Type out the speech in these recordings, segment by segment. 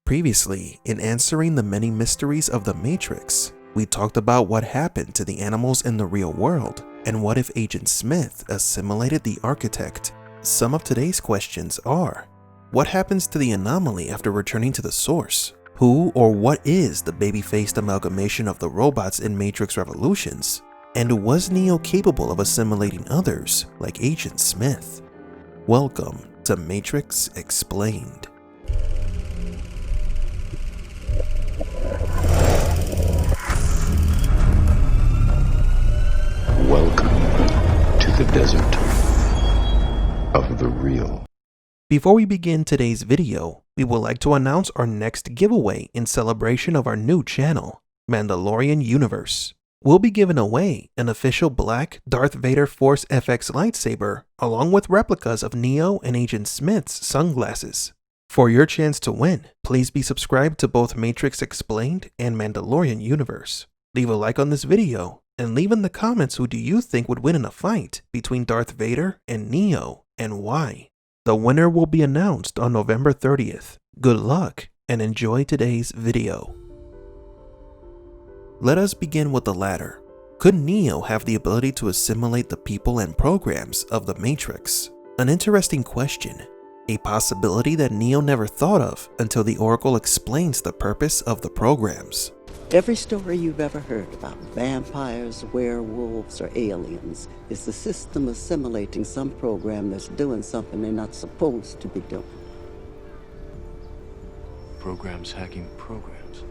Previously, in answering the many mysteries of the Matrix, we talked about what happened to the animals in the real world, and what if Agent Smith assimilated the architect. Some of today's questions are: what happens to the anomaly after returning to the source? Who or what is the baby-faced amalgamation of the robots in Matrix Revolutions? And was Neo capable of assimilating others like Agent Smith? Welcome to Matrix Explained. Welcome to the desert of the real. Before we begin today's video, we would like to announce our next giveaway in celebration of our new channel, Mandalorian Universe. We'll be giving away an official black Darth Vader Force FX lightsaber along with replicas of Neo and Agent Smith's sunglasses. For your chance to win, please be subscribed to both Matrix Explained and Mandalorian Universe. Leave a like on this video and leave in the comments who do you think would win in a fight between Darth Vader and Neo and why. The winner will be announced on November 30th. Good luck and enjoy today's video. Let us begin with the latter. Could Neo have the ability to assimilate the people and programs of the Matrix? An interesting question. A possibility that Neo never thought of until the Oracle explains the purpose of the programs. Every story you've ever heard about vampires, werewolves, or aliens is the system assimilating some program that's doing something they're not supposed to be doing. Programs hacking programs.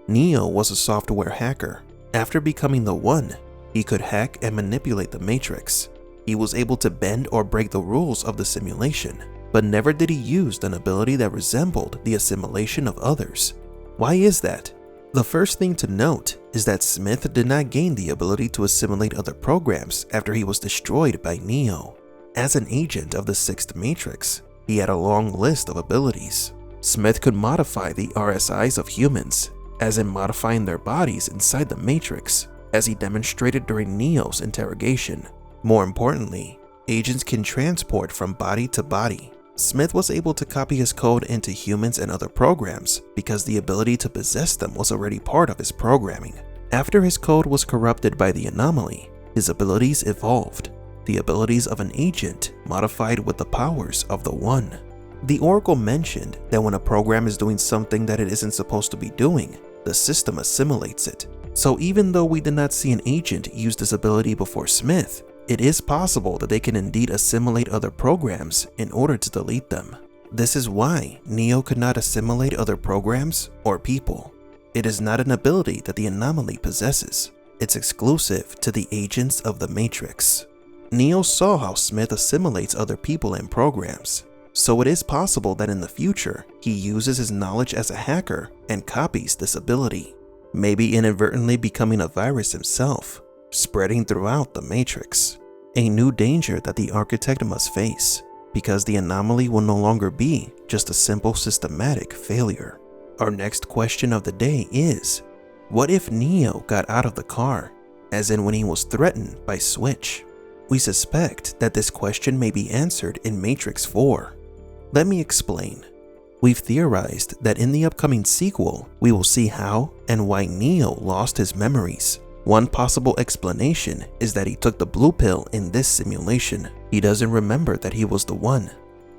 Neo was a software hacker. After becoming the One, he could hack and manipulate the Matrix. He was able to bend or break the rules of the simulation, but never did he use an ability that resembled the assimilation of others. Why is that? The first thing to note is that Smith did not gain the ability to assimilate other programs after he was destroyed by Neo. As an agent of the Sixth Matrix, he had a long list of abilities. Smith could modify the RSIs of humans, as in modifying their bodies inside the Matrix, as he demonstrated during Neo's interrogation. More importantly, agents can transport from body to body. Smith was able to copy his code into humans and other programs because the ability to possess them was already part of his programming. After his code was corrupted by the anomaly, his abilities evolved. The abilities of an agent modified with the powers of the One. The Oracle mentioned that when a program is doing something that it isn't supposed to be doing, the system assimilates it. So even though we did not see an agent use this ability before Smith, it is possible that they can indeed assimilate other programs in order to delete them. This is why Neo could not assimilate other programs or people. It is not an ability that the anomaly possesses. It's exclusive to the agents of the Matrix. Neo saw how Smith assimilates other people and programs, so it is possible that in the future he uses his knowledge as a hacker and copies this ability, maybe inadvertently becoming a virus himself, spreading throughout the Matrix. A new danger that the architect must face, because the anomaly will no longer be just a simple systematic failure. Our next question of the day is, what if Neo got out of the car, as in when he was threatened by Switch? We suspect that this question may be answered in Matrix 4. Let me explain. We've theorized that in the upcoming sequel, we will see how and why Neo lost his memories. One possible explanation is that he took the blue pill in this simulation. He doesn't remember that he was the One,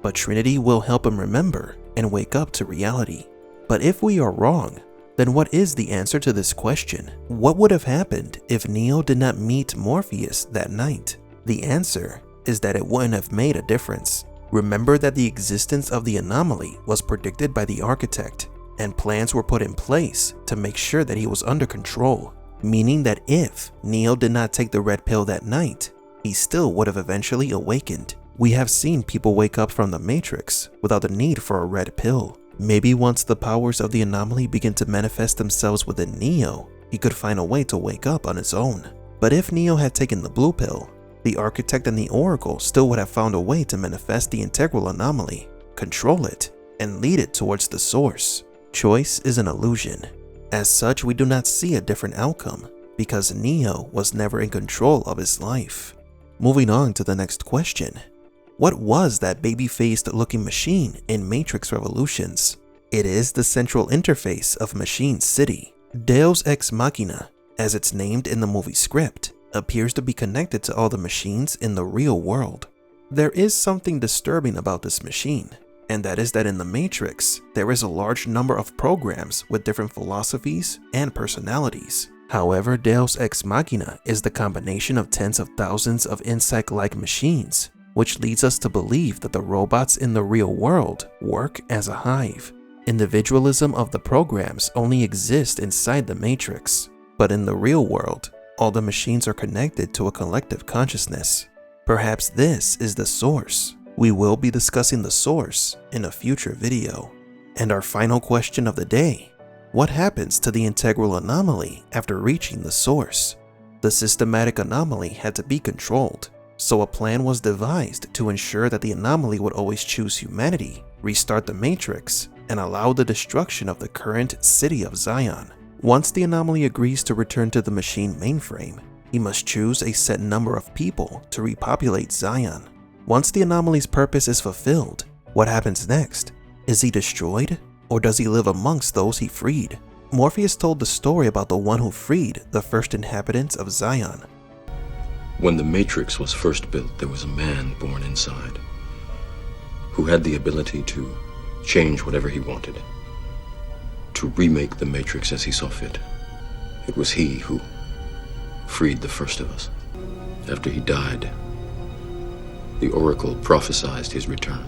but Trinity will help him remember and wake up to reality. But if we are wrong, then what is the answer to this question? What would have happened if Neo did not meet Morpheus that night? The answer is that it wouldn't have made a difference. Remember that the existence of the anomaly was predicted by the architect, and plans were put in place to make sure that he was under control. Meaning that if Neo did not take the red pill that night, he still would have eventually awakened. We have seen people wake up from the Matrix without the need for a red pill. Maybe once the powers of the anomaly begin to manifest themselves within Neo, he could find a way to wake up on his own. But if Neo had taken the blue pill, the architect and the Oracle still would have found a way to manifest the Integral Anomaly, control it, and lead it towards the source. Choice is an illusion. As such, we do not see a different outcome, because Neo was never in control of his life. Moving on to the next question. What was that baby-faced looking machine in Matrix Revolutions? It is the central interface of Machine City. Deus Ex Machina, as it's named in the movie script, appears to be connected to all the machines in the real world. There is something disturbing about this machine, and that is that in the Matrix, there is a large number of programs with different philosophies and personalities. However, Deus Ex Machina is the combination of tens of thousands of insect-like machines, which leads us to believe that the robots in the real world work as a hive. Individualism of the programs only exists inside the Matrix, but in the real world, all the machines are connected to a collective consciousness. Perhaps this is the source. We will be discussing the source in a future video. And our final question of the day: what happens to the integral anomaly after reaching the source? The systematic anomaly had to be controlled, so a plan was devised to ensure that the anomaly would always choose humanity, restart the Matrix, and allow the destruction of the current city of Zion. Once the anomaly agrees to return to the machine mainframe, he must choose a set number of people to repopulate Zion. Once the anomaly's purpose is fulfilled, what happens next? Is he destroyed, or does he live amongst those he freed? Morpheus told the story about the one who freed the first inhabitants of Zion. When the Matrix was first built, there was a man born inside who had the ability to change whatever he wanted, to remake the Matrix as he saw fit. It was he who freed the first of us. After he died, the Oracle prophesied his return.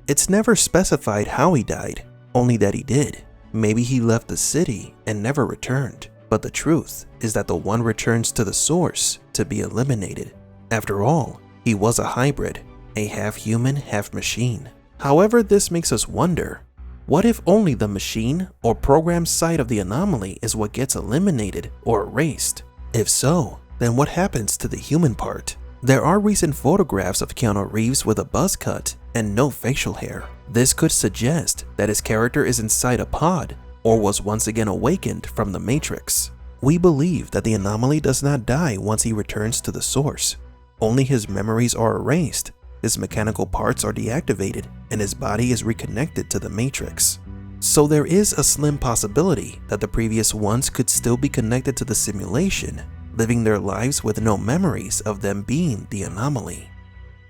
It's never specified how he died, only that he did. Maybe he left the city and never returned, but the truth is that the one returns to the source to be eliminated. After all, he was a hybrid, a half-human, half-machine. However, this makes us wonder, what if only the machine or program side of the anomaly is what gets eliminated or erased? If so, then what happens to the human part? There are recent photographs of Keanu Reeves with a buzz cut and no facial hair. This could suggest that his character is inside a pod or was once again awakened from the Matrix. We believe that the anomaly does not die once he returns to the source. Only his memories are erased, his mechanical parts are deactivated, and his body is reconnected to the Matrix. So there is a slim possibility that the previous ones could still be connected to the simulation, living their lives with no memories of them being the anomaly.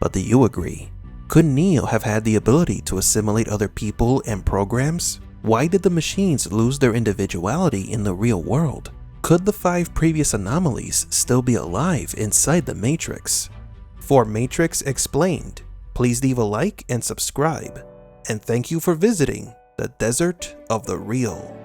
But do you agree? Could Neo have had the ability to assimilate other people and programs? Why did the machines lose their individuality in the real world? Could the 5 previous anomalies still be alive inside the Matrix? For Matrix Explained, please leave a like and subscribe. And thank you for visiting the Desert of the Real.